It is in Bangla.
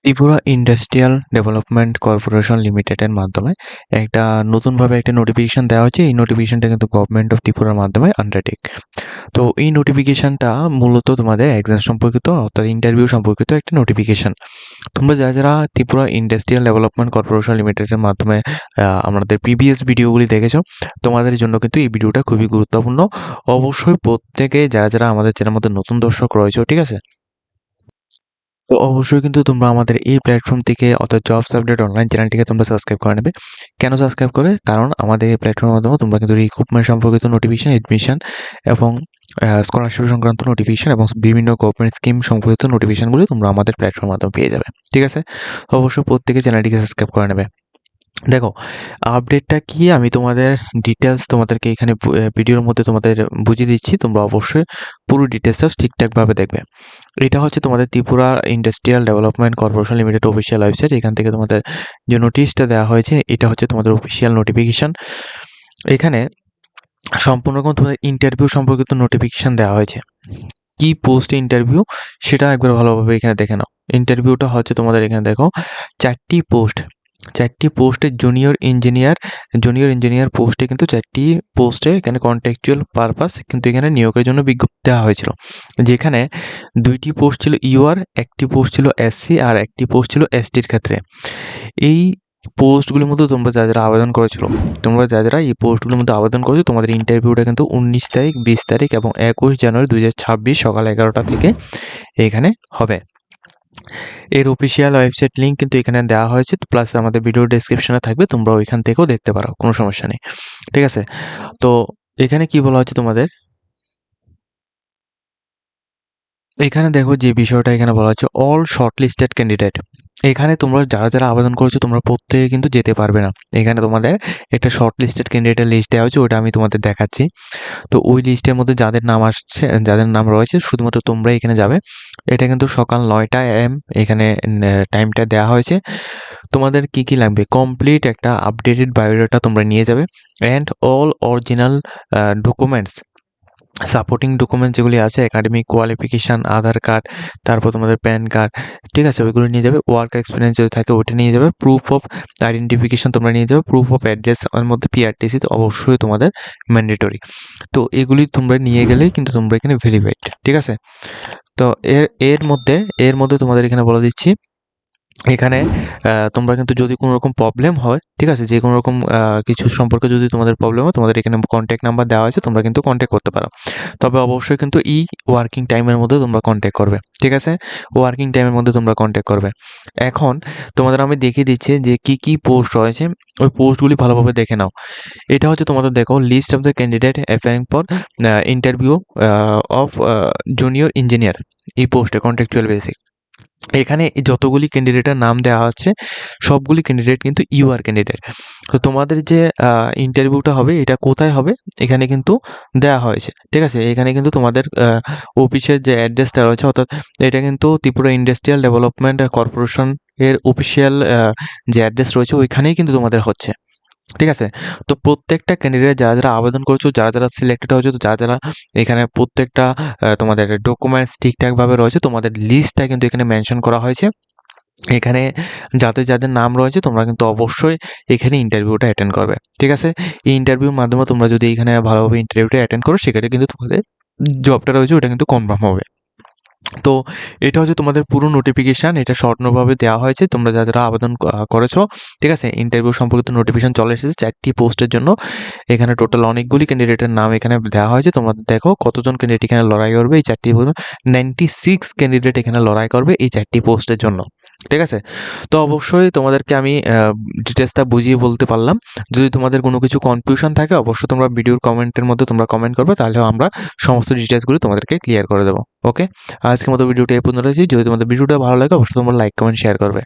ত্রিপুরা ইন্ডাস্ট্রিয়াল ডেভেলপমেন্ট কর্পোরেশন লিমিটেডের মাধ্যমে একটা নতুনভাবে একটা নোটিফিকেশন দেওয়া হয়েছে। এই নোটিফিকেশনটা কিন্তু গভর্নমেন্ট অফ ত্রিপুরার মাধ্যমে আন্ডারটেক। তো এই নোটিফিকেশনটা মূলত তোমাদের এক্সাম সম্পর্কিত অর্থাৎ ইন্টারভিউ সম্পর্কিত একটা নোটিফিকেশন। তোমরা যারা ত্রিপুরা ইন্ডাস্ট্রিয়াল ডেভেলপমেন্ট কর্পোরেশন লিমিটেডের মাধ্যমে আমাদের প্রিভিয়াস ভিডিওগুলি দেখেছো, তোমাদের জন্য কিন্তু এই ভিডিওটা খুবই গুরুত্বপূর্ণ। অবশ্যই প্রত্যেকে যারা আমাদের চ্যানেলের মধ্যে নতুন দর্শক রয়েছে, ঠিক আছে, তো অবশ্যই কিন্তু তোমরা আমাদের এই প্ল্যাটফর্ম থেকে অর্থাৎ জবস আপডেট অনলাইন চ্যানেলটিকে তোমরা সাবস্ক্রাইব করে নেবে। কেন সাবস্ক্রাইব করে? কারণ আমাদের এই প্ল্যাটফর্মের মাধ্যমে তোমরা কিন্তু রিক্রুটমেন্ট সম্পর্কিত নোটিফিকেশন, এডমিশন এবং স্কলারশিপ সংক্রান্ত নোটিফিকেশন এবং বিভিন্ন গভর্নমেন্ট স্কিম সম্পর্কিত নোটিফিকেশনগুলি তোমরা আমাদের প্ল্যাটফর্মের মাধ্যমে পেয়ে যাবে। ঠিক আছে? অবশ্যই প্রত্যেকে চ্যানেলটিকে সাবস্ক্রাইব করে নেবে। দেখো, আপডেটটা কি আমি তোমাদের ডিটেলস তোমাদেরকে এখানে ভিডিওর মধ্যে তোমাদের বুঝিয়ে দিচ্ছি। তোমরা অবশ্যই পুরো ডিটেলসটা ঠিকঠাকভাবে দেখবে। এটা হচ্ছে তোমাদের Tripura industrial development corporation limited official website. এখান থেকে তোমাদের যে নোটিশটা দেওয়া হয়েছে এটা হচ্ছে তোমাদের অফিসিয়াল নোটিফিকেশন। এখানে সম্পূর্ণ রকম তোমাদের ইন্টারভিউ সম্পর্কিত নোটিফিকেশন দেওয়া হয়েছে। কি পোস্টে ইন্টারভিউ সেটা একবার ভালোভাবে এখানে দেখে নাও। ইন্টারভিউটা হচ্ছে তোমাদের এখানে দেখো 4টি পোস্টে জুনিয়র ইঞ্জিনিয়ার পোস্টে কিন্তু 4টি পোস্টে এখানে কন্ট্রাকচুয়াল পারপাস কিন্তু এখানে নিয়োগের জন্য বিজ্ঞপ্তি দেওয়া হয়েছিল। যেখানে 2টি পোস্ট ছিল ইউআর, 1টি পোস্ট ছিল এসসি আর 1টি পোস্ট ছিল এসটির ক্ষেত্রে। এই পোস্টগুলির মধ্যে তোমরা যারা আবেদন করেছিল, যারা এই পোস্টগুলির মধ্যে আবেদন করেছো, তোমাদের ইন্টারভিউটা কিন্তু 19 তারিখ, 20 তারিখ এবং 21 জানুয়ারি 2026 সকাল 11টা থেকে এখানে হবে। এর অফিসিয়াল ওয়েবসাইট লিঙ্ক কিন্তু এখানে দেওয়া হয়েছে, প্লাস আমাদের ভিডিও ডেসক্রিপশনে থাকবে, তোমরা ওইখান থেকেও দেখতে পারো, কোনো সমস্যা নেই। ঠিক আছে? তো এখানে কি বলা হচ্ছে তোমাদের, এখানে দেখো যে বিষয়টা এখানে বলা হচ্ছে অল শর্টলিস্টেড ক্যান্ডিডেট। এখানে তোমরা যারা আবেদন করেছো তোমরা প্রত্যেকে কিন্তু যেতে পারবে না। এখানে তোমাদের একটা শর্টলিস্টেড ক্যান্ডিডেটের লিস্ট দেওয়া হয়েছে, ওটা আমি তোমাদের দেখাচ্ছি। তো ওই লিস্টের মধ্যে যাদের নাম আসছে, যাদের নাম রয়েছে, শুধুমাত্র তোমরা এখানে যাবে। এটা কিন্তু সকাল 9টা AM এখানে টাইমটা দেওয়া হয়েছে। তোমাদের কি লাগবে, কমপ্লিট একটা আপডেটেড বায়োডাটা তোমরা নিয়ে যাবে and all original documents, supporting documents যেগুলি আছে, একাডেমিক কোয়ালিফিকেশান, আধার কার্ড, তারপর তোমাদের প্যান কার্ড, ঠিক আছে, ওইগুলো নিয়ে যাবে। ওয়ার্ক এক্সপিরিয়েন্স যদি থাকে ওটা নিয়ে যাবে। প্রুফ অফ আইডেন্টিফিকেশান তোমরা নিয়ে যাবে। প্রুফ অফ অ্যাড্রেস এর মধ্যে পিআরটিসি তো অবশ্যই তোমাদের ম্যান্ডেটরি। তো এগুলি তোমরা নিয়ে গেলেই কিন্তু তোমরা এখানে ভেরিফাইড। ঠিক আছে? তো এর মধ্যে তোমাদের এখানে বলে দিচ্ছি, এখানে তোমরা কিন্তু যদি কোনো রকম প্রবলেম হয়, ঠিক আছে, যে কোনো রকম কিছু সম্পর্কে যদি তোমাদের প্রবলেম হয়, তোমাদের এখানে কন্ট্যাক্ট নাম্বার দেওয়া আছে, তোমরা কিন্তু কন্ট্যাক্ট করতে পারো। তবে অবশ্যই কিন্তু ওয়ার্কিং টাইমের মধ্যে তোমরা কন্ট্যাক্ট করবে। ঠিক আছে? ওয়ার্কিং টাইমের মধ্যে তোমরা কন্ট্যাক্ট করবে। এখন তোমাদের আমি দেখিয়ে দিচ্ছি যে কি পোস্ট রয়েছে, ওই পোস্টগুলি ভালোভাবে দেখে নাও। এটা হচ্ছে তোমাদের দেখো list of the candidate appearing for interview of junior engineer. এই পোস্টে কন্ট্রাকচুয়াল বেসিক এখানে যতগুলি ক্যান্ডিডেটের নাম দেওয়া আছে সবগুলি ক্যান্ডিডেট কিন্তু ইউআর ক্যান্ডিডেট। তো তোমাদের যে ইন্টারভিউটা হবে এটা কোথায় হবে এখানে কিন্তু দেওয়া হয়েছে। ঠিক আছে? এখানে কিন্তু তোমাদের অফিসের যে অ্যাড্রেসটা রয়েছে, অর্থাৎ এটা কিন্তু ত্রিপুরা ইন্ডাস্ট্রিয়াল ডেভেলপমেন্ট কর্পোরেশন এর অফিসিয়াল যে অ্যাড্রেস রয়েছে ওইখানেই কিন্তু তোমাদের হচ্ছে। ঠিক আছে? তো প্রত্যেকটা ক্যান্ডিডেট যারা আবেদন করেছো, যারা সিলেক্টেড হয়েছো, তো যারা এখানে প্রত্যেকটা তোমাদের ডকুমেন্টস ঠিকঠাকভাবে রয়েছে, তোমাদের লিস্টটা কিন্তু এখানে মেনশন করা হয়েছে। এখানে যাদের নাম রয়েছে তোমরা কিন্তু অবশ্যই এখানে ইন্টারভিউটা অ্যাটেন্ড করবে। ঠিক আছে? এই ইন্টারভিউর মাধ্যমে তোমরা যদি এখানে ভালোভাবে ইন্টারভিউটা অ্যাটেন্ড করো, সেক্ষেত্রে কিন্তু তোমাদের জবটা রয়েছে ওটা কিন্তু কনফার্ম হবে। তো এটা হচ্ছে তোমাদের পুরো নোটিফিকেশান, এটা শর্টভাবে দেওয়া হয়েছে। তোমরা যারা আবেদন করেছো, ঠিক আছে, ইন্টারভিউ সম্পর্কিত নোটিফিকেশান চলে এসেছে 4টি পোস্টের জন্য। এখানে টোটাল অনেকগুলি ক্যান্ডিডেটের নাম এখানে দেওয়া হয়েছে। তোমরা দেখো কতজন ক্যান্ডিডেট এখানে লড়াই করবে এই 4টি পোস্ট। 96 ক্যান্ডিডেট এখানে লড়াই করবে এই 4টি পোস্টের জন্য। ঠিক আছে? তো অবশ্যই তোমাদেরকে আমি ডিটেলসটা বুঝিয়ে বলতে পারলাম। যদি তোমাদের কোনো কিছু কনফিউশন থাকে অবশ্যই তোমরা ভিডিওর কমেন্টের মধ্যে তোমরা কমেন্ট করবে, তাহলে আমরা সমস্ত ডিটেলসগুলো তোমাদেরকে ক্লিয়ার করে দেবো। ওকে? আজকের মতো ভিডিওটা এই পর্যন্ত রয়েছে। যদি তোমাদের ভিডিওটা ভালো লাগে অবশ্যই তোমরা লাইক, কমেন্ট, শেয়ার করবে।